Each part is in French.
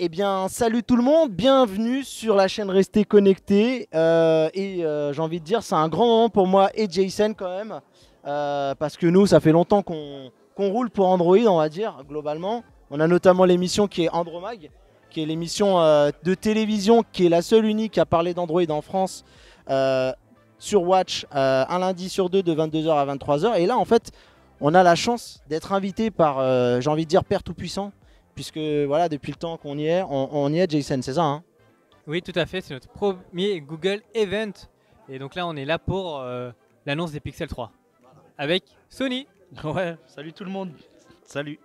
Eh bien, salut tout le monde, bienvenue sur la chaîne Restez Connectés. J'ai envie de dire, c'est un grand moment pour moi et Jason quand même. Parce que nous, ça fait longtemps qu'on roule pour Android, on va dire, globalement. On a notamment l'émission qui est Andromag, qui est l'émission de télévision qui est la seule unique à parler d'Android en France sur Watch, un lundi sur deux de 22h à 23h. Et là, en fait, on a la chance d'être invité par, j'ai envie de dire, Père Tout-Puissant. Puisque voilà, depuis le temps qu'on y est, on y est, Jason, c'est ça, hein? Oui, tout à fait. C'est notre premier Google Event. Et donc là, on est là pour l'annonce des Pixel 3 avec Sony. Ouais, salut tout le monde. Salut.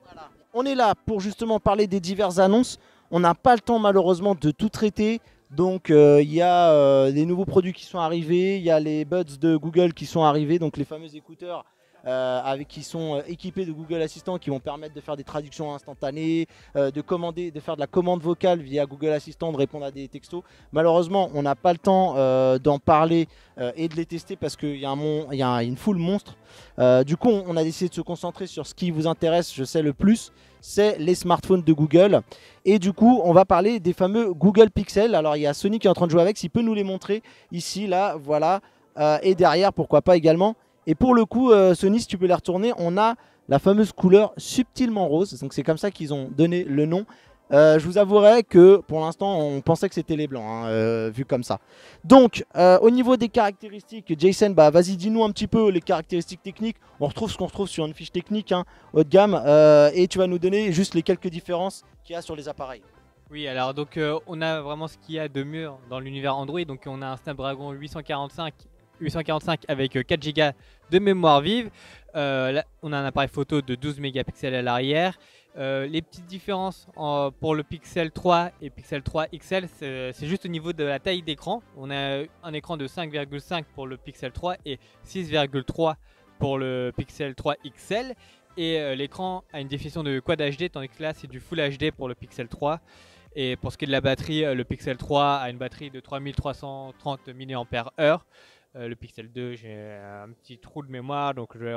Voilà. On est là pour justement parler des diverses annonces. On n'a pas le temps malheureusement de tout traiter. Donc il y a des nouveaux produits qui sont arrivés, il y a les Buds de Google qui sont arrivés, donc les fameux écouteurs qui sont équipés de Google Assistant qui vont permettre de faire des traductions instantanées, de faire de la commande vocale via Google Assistant, de répondre à des textos. Malheureusement, on n'a pas le temps d'en parler et de les tester parce qu'il y a une foule monstre. Du coup, on a décidé de se concentrer sur ce qui vous intéresse, je sais le plus, c'est les smartphones de Google. Et du coup, on va parler des fameux Google Pixel. Alors, il y a Sony qui est en train de jouer avec, s'il peut nous les montrer ici, là, voilà. Et derrière, pourquoi pas également. Et pour le coup, Sony, si tu peux les retourner, on a la fameuse couleur subtilement rose. Donc c'est comme ça qu'ils ont donné le nom. Je vous avouerai que pour l'instant, on pensait que c'était les blancs, hein, vu comme ça. Donc, au niveau des caractéristiques, Jason, bah, vas-y, dis-nous un petit peu les caractéristiques techniques. On retrouve ce qu'on retrouve sur une fiche technique, hein, haut de gamme. Et tu vas nous donner juste les quelques différences qu'il y a sur les appareils. Oui, alors donc on a vraiment ce qu'il y a de mieux dans l'univers Android. Donc on a un Snapdragon 845 avec 4 Go de mémoire vive. Là, on a un appareil photo de 12 mégapixels à l'arrière. Les petites différences pour le Pixel 3 et Pixel 3 XL, c'est juste au niveau de la taille d'écran. On a un écran de 5,5 pour le Pixel 3 et 6,3 pour le Pixel 3 XL. Et l'écran a une définition de Quad HD, tandis que là c'est du Full HD pour le Pixel 3. Et pour ce qui est de la batterie, le Pixel 3 a une batterie de 3330 mAh. Le Pixel 2, j'ai un petit trou de mémoire, donc je vais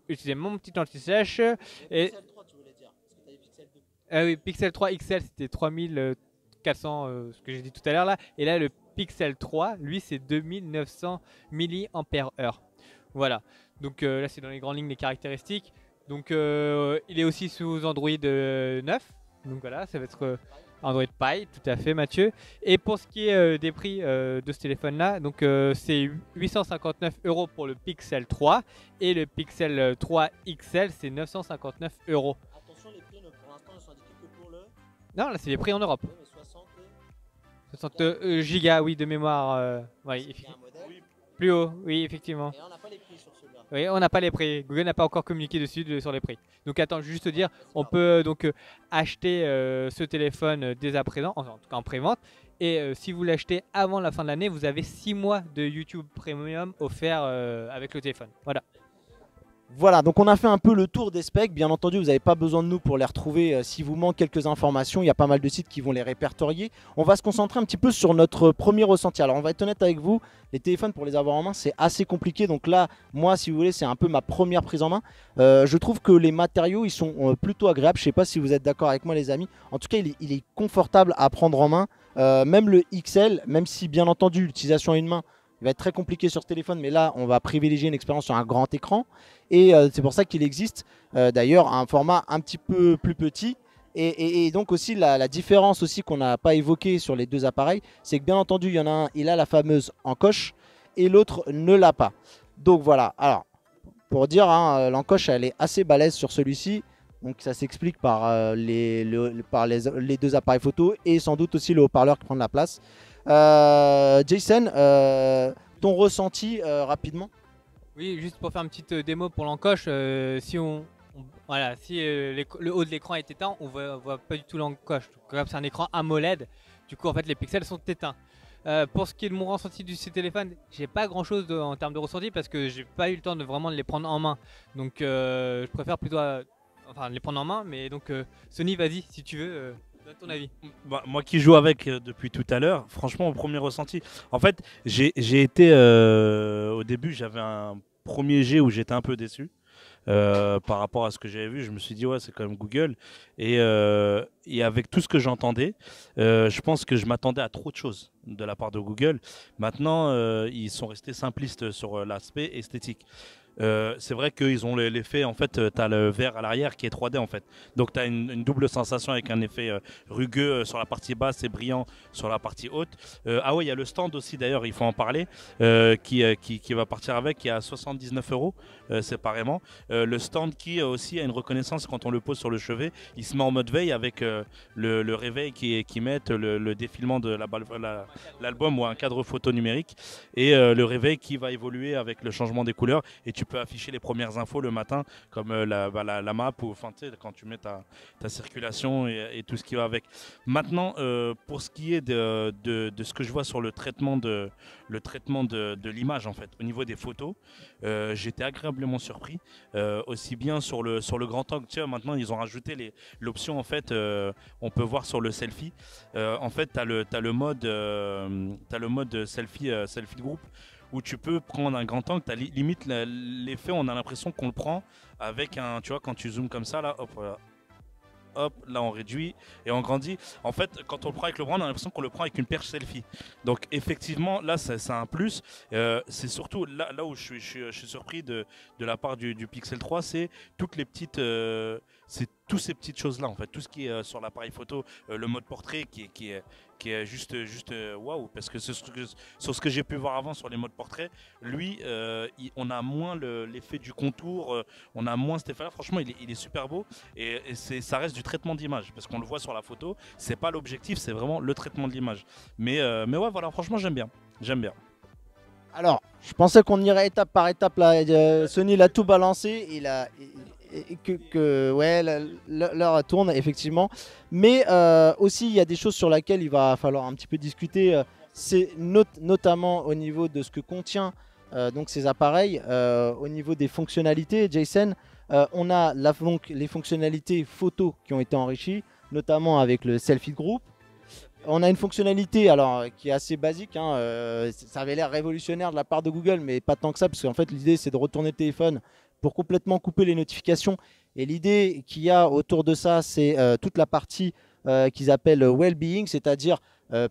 utiliser mon petit anti-sèche. Et Pixel 3, tu voulais dire, parce que tu as Pixel 2. oui, Pixel 3 XL, c'était 3400, ce que j'ai dit tout à l'heure là. Et là, le Pixel 3, lui, c'est 2900 mAh. Voilà. Donc là, c'est dans les grandes lignes les caractéristiques. Donc il est aussi sous Android 9. Donc voilà, ça va être Android Pie, tout à fait, Mathieu. Et pour ce qui est des prix de ce téléphone-là, donc c'est 859 € pour le Pixel 3 et le Pixel 3 XL, c'est 959 €. Attention, les prix pour l'instant ne sont indiqués que pour le. Non, là, c'est les prix en Europe. Oui, mais 60 60 gigas, oui, de mémoire. Oui, il y a un modèle. plus haut, oui, effectivement. Et on n'a pas les prix sur celui-là. Oui, on n'a pas les prix. Google n'a pas encore communiqué dessus sur les prix. Donc attends, juste te dire, on peut donc acheter ce téléphone dès à présent, en tout cas en pré-vente. Et si vous l'achetez avant la fin de l'année, vous avez 6 mois de YouTube Premium offert avec le téléphone. Voilà. Voilà, donc on a fait un peu le tour des specs. Bien entendu, vous n'avez pas besoin de nous pour les retrouver. Si vous manque quelques informations, il y a pas mal de sites qui vont les répertorier. On va se concentrer un petit peu sur notre premier ressenti. Alors on va être honnête avec vous, les téléphones pour les avoir en main, c'est assez compliqué. Donc là, moi, si vous voulez, c'est un peu ma première prise en main. Je trouve que les matériaux, ils sont plutôt agréables. Je ne sais pas si vous êtes d'accord avec moi, les amis. En tout cas, il est confortable à prendre en main. Même le XL, même si bien entendu, l'utilisation à une main, il va être très compliqué sur ce téléphone, mais là, on va privilégier une expérience sur un grand écran. Et c'est pour ça qu'il existe d'ailleurs un format un petit peu plus petit. Et donc aussi, la différence aussi qu'on n'a pas évoquée sur les deux appareils, c'est que bien entendu, il y en a un, il a la fameuse encoche, et l'autre ne l'a pas. Donc voilà, alors, pour dire, hein, l'encoche, elle est assez balèze sur celui-ci. Donc ça s'explique par, les deux appareils photo et sans doute aussi le haut-parleur qui prend de la place. Jason, ton ressenti rapidement? Oui, juste pour faire une petite démo pour l'encoche, si voilà, si le haut de l'écran est éteint, on voit pas du tout l'encoche. Comme c'est un écran AMOLED, du coup en fait les pixels sont éteints. Pour ce qui est de mon ressenti de ce téléphone, j'ai pas grand chose en termes de ressenti parce que j'ai pas eu le temps de vraiment les prendre en main. Donc je préfère plutôt les prendre en main. Mais donc Sony, vas-y si tu veux, donne ton avis. Bah, moi qui joue avec depuis tout à l'heure, franchement, au premier ressenti, en fait, j'ai été au début, j'avais un premier jet où j'étais un peu déçu. par rapport à ce que j'avais vu. Je me suis dit, ouais, c'est quand même Google. Et avec tout ce que j'entendais, je pense que je m'attendais à trop de choses de la part de Google. Maintenant, ils sont restés simplistes sur l'aspect esthétique. C'est vrai qu'ils ont l'effet, en fait, tu as le verre à l'arrière qui est 3D en fait. Donc tu as une double sensation avec un effet rugueux sur la partie basse et brillant sur la partie haute. Ah ouais, il y a le stand aussi d'ailleurs, il faut en parler, qui va partir avec, qui est à 79 euros séparément. Le stand qui aussi a une reconnaissance quand on le pose sur le chevet, il se met en mode veille avec le réveil qui met le défilement de l'album ou un cadre photo numérique et le réveil qui va évoluer avec le changement des couleurs et tu peux afficher les premières infos le matin comme la map ou enfin, quand tu mets ta circulation et tout ce qui va avec. Maintenant, pour ce qui est de ce que je vois sur le traitement de l'image en fait, au niveau des photos, j'étais agréablement surpris, aussi bien sur le grand angle. Tu vois, maintenant ils ont rajouté l'option en fait, on peut voir sur le selfie. En fait, tu as le mode selfie de groupe où tu peux prendre un grand angle, tu as limite l'effet, on a l'impression qu'on le prend avec un, tu vois, quand tu zoomes comme ça, là, hop, voilà. Hop, là on réduit et on grandit. En fait, quand on le prend avec le bras, on a l'impression qu'on le prend avec une perche selfie. Donc effectivement, là, c'est un plus. C'est surtout là où je suis surpris de la part du Pixel 3, c'est toutes les petites, c'est toutes ces petites choses-là en fait, tout ce qui est sur l'appareil photo, le mode portrait qui est juste waouh, parce que sur ce que j'ai pu voir avant sur les modes portrait, lui, on a moins l'effet du contour, on a moins cet effet-là. Franchement, il est super beau et ça reste du traitement d'image parce qu'on le voit sur la photo. C'est pas l'objectif, c'est vraiment le traitement de l'image. Mais ouais, voilà, franchement, j'aime bien. Alors, je pensais qu'on irait étape par étape là. Sony l'a tout balancé, ouais, l'heure tourne effectivement. Mais aussi, il y a des choses sur lesquelles il va falloir un petit peu discuter. C'est notamment au niveau de ce que contient donc ces appareils, au niveau des fonctionnalités. Jason, on a donc les fonctionnalités photo qui ont été enrichies, notamment avec le selfie group. On a une fonctionnalité alors qui est assez basique, hein, ça avait l'air révolutionnaire de la part de Google, mais pas tant que ça, parce qu'en fait l'idée c'est de retourner le téléphone pour complètement couper les notifications. Et l'idée qu'il y a autour de ça, c'est toute la partie qu'ils appellent well-being, c'est-à-dire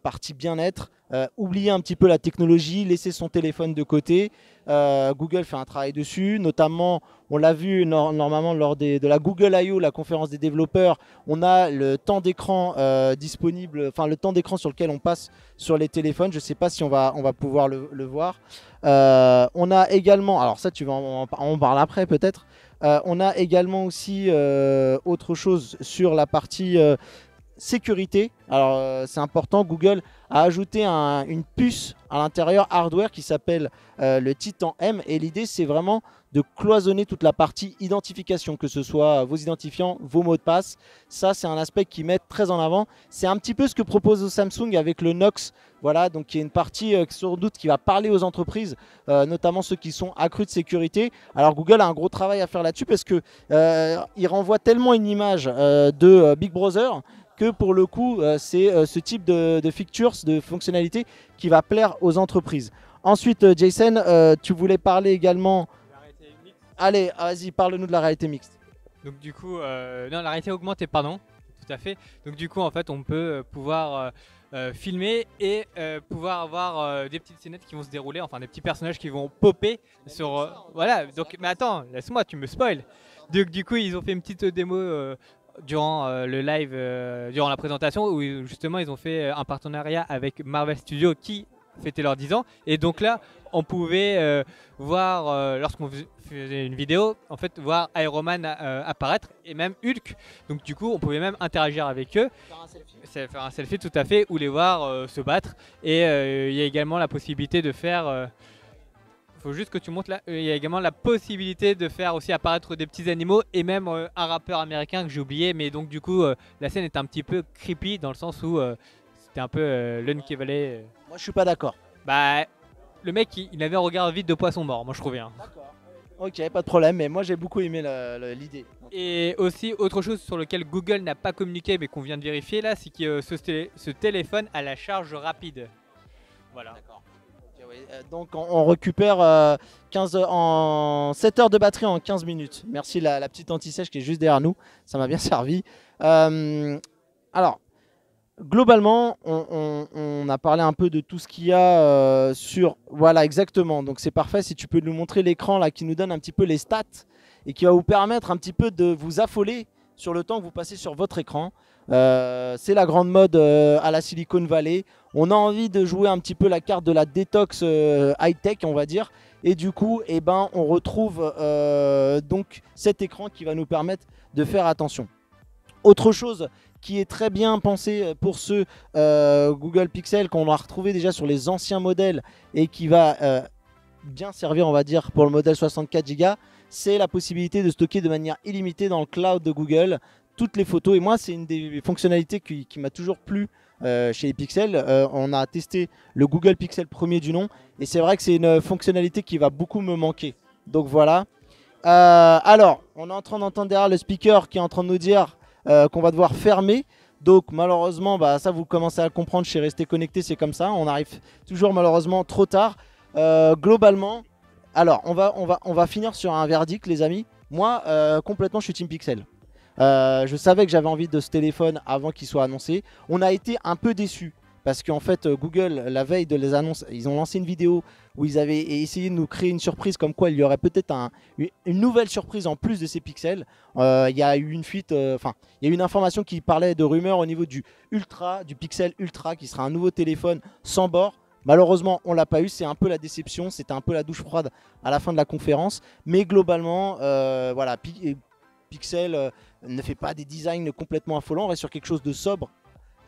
partie bien-être, oublier un petit peu la technologie, laisser son téléphone de côté. Google fait un travail dessus, notamment on l'a vu normalement lors de la Google I.O., la conférence des développeurs, on a le temps d'écran disponible, enfin le temps d'écran sur lequel on passe sur les téléphones. Je ne sais pas si on va pouvoir le voir. On a également, alors ça tu vas on parle après peut-être, on a également aussi autre chose sur la partie sécurité. Alors c'est important, Google a ajouté une puce à l'intérieur hardware qui s'appelle le Titan M, et l'idée c'est vraiment de cloisonner toute la partie identification, que ce soit vos identifiants, vos mots de passe. Ça c'est un aspect qu'ils mettent très en avant. C'est un petit peu ce que propose Samsung avec le Knox, voilà, donc qui est une partie sans doute qui va parler aux entreprises, notamment ceux qui sont accrus de sécurité. Alors Google a un gros travail à faire là-dessus parce que il renvoie tellement une image de Big Brother que pour le coup, c'est ce type de features, de fonctionnalités qui va plaire aux entreprises. Ensuite, Jason, tu voulais parler également... Allez, vas-y, parle-nous de la réalité mixte. Donc du coup, non, la réalité augmentée, pardon, tout à fait. Donc du coup, en fait, on peut pouvoir filmer et pouvoir avoir des petites scénettes qui vont se dérouler, enfin des petits personnages qui vont popper sur... voilà, donc, mais attends, laisse-moi, tu me spoil. Donc du coup, ils ont fait une petite démo durant le live, durant la présentation, où justement ils ont fait un partenariat avec Marvel Studios qui fêtait leurs 10 ans. Et donc là, on pouvait voir, lorsqu'on faisait une vidéo, en fait, voir Iron Man apparaître et même Hulk. Donc du coup, on pouvait même interagir avec eux. Faire un selfie tout à fait, ou les voir se battre. Et il y a également la possibilité de faire... faut juste que tu montes là. Il y a également la possibilité de faire aussi apparaître des petits animaux et même un rappeur américain que j'ai oublié. Mais donc du coup, la scène est un petit peu creepy dans le sens où c'était un peu l'Uncanny Valley. Moi, je suis pas d'accord. Bah, le mec, il avait un regard vide de poisson mort, moi je trouve bien. D'accord. Ok, pas de problème, mais moi j'ai beaucoup aimé l'idée. Et aussi, autre chose sur lequel Google n'a pas communiqué mais qu'on vient de vérifier là, c'est que ce téléphone a la charge rapide. Voilà. D'accord. ouais. Donc on récupère 7 heures de batterie en 15 minutes. Merci la petite anti-sèche qui est juste derrière nous, ça m'a bien servi. Alors, globalement, on a parlé un peu de tout ce qu'il y a sur... Voilà, exactement. Donc c'est parfait si tu peux nous montrer l'écran là qui nous donne un petit peu les stats et qui va vous permettre un petit peu de vous affoler sur le temps que vous passez sur votre écran. C'est la grande mode à la Silicon Valley. On a envie de jouer un petit peu la carte de la détox high-tech, on va dire. Et du coup, eh ben, on retrouve donc cet écran qui va nous permettre de faire attention. Autre chose qui est très bien pensé pour ce Google Pixel qu'on a retrouvé déjà sur les anciens modèles et qui va bien servir, on va dire, pour le modèle 64 Go, c'est la possibilité de stocker de manière illimitée dans le cloud de Google toutes les photos. Et moi, c'est une des fonctionnalités qui m'a toujours plu chez les Pixel. On a testé le Google Pixel premier du nom et c'est vrai que c'est une fonctionnalité qui va beaucoup me manquer. Donc voilà. Alors, on est en train d'entendre derrière le speaker qui est en train de nous dire qu'on va devoir fermer. Donc malheureusement, bah, ça vous commencez à le comprendre, chez Rester Connecté, c'est comme ça. On arrive toujours malheureusement trop tard. Globalement, alors on va finir sur un verdict, les amis. Moi, complètement, je suis Team Pixel. Je savais que j'avais envie de ce téléphone avant qu'il soit annoncé. On a été un peu déçus parce qu'en fait Google, la veille de les annonces, ils ont lancé une vidéo où ils avaient essayé de nous créer une surprise comme quoi il y aurait peut-être une nouvelle surprise en plus de ces pixels. Il y a eu une fuite, enfin il y a eu une information qui parlait de rumeurs au niveau du Pixel Ultra qui sera un nouveau téléphone sans bord. Malheureusement, on l'a pas eu, c'est un peu la déception, c'était un peu la douche froide à la fin de la conférence. Mais globalement, voilà, Pixel ne fait pas des designs complètement affolants, on reste sur quelque chose de sobre,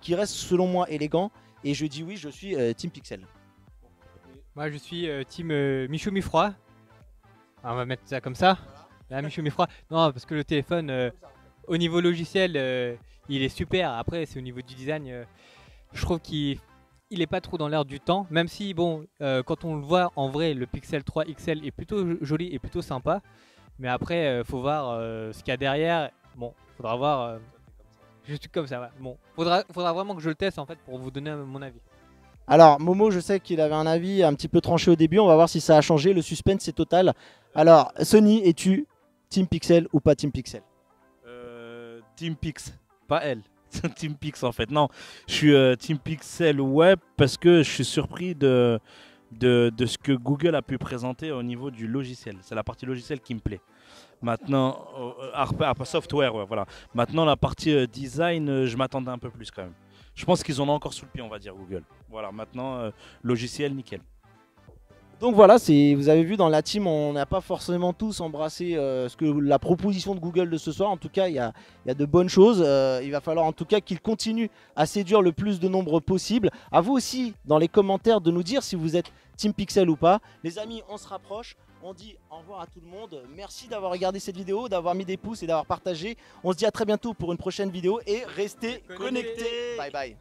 qui reste selon moi élégant. Et je dis oui, je suis Team Pixel. Moi je suis Team Michou Mifroid. On va mettre ça comme ça. Là, Michou Mifroid. Non, parce que le téléphone, au niveau logiciel, il est super. Après, c'est au niveau du design. Je trouve qu'il est pas trop dans l'air du temps. Même si, bon, quand on le voit en vrai, le Pixel 3 XL est plutôt joli et plutôt sympa. Mais après, faut voir ce qu'il y a derrière. Bon, faudra voir. Je suis comme ça, ouais. Bon, faudra vraiment que je le teste en fait pour vous donner mon avis. Alors Momo, je sais qu'il avait un avis un petit peu tranché au début, on va voir si ça a changé, le suspense est total. Alors Sony, es-tu Team Pixel ou pas Team Pixel? Team Pix, pas elle. Team Pix en fait. Non, je suis Team Pixel web parce que je suis surpris de ce que Google a pu présenter au niveau du logiciel. C'est la partie logicielle qui me plaît. Maintenant, software, ouais, voilà. Maintenant, la partie design, je m'attendais un peu plus quand même. Je pense qu'ils en ont encore sous le pied, on va dire, Google. Voilà, maintenant, logiciel, nickel. Donc voilà, vous avez vu dans la team, on n'a pas forcément tous embrassé la proposition de Google de ce soir. En tout cas, il y a de bonnes choses. Il va falloir en tout cas qu'ils continuent à séduire le plus de nombre possible. À vous aussi, dans les commentaires, de nous dire si vous êtes Team Pixel ou pas. Les amis, on se rapproche. On dit au revoir à tout le monde. Merci d'avoir regardé cette vidéo, d'avoir mis des pouces et d'avoir partagé. On se dit à très bientôt pour une prochaine vidéo et restez connectés. Bye bye.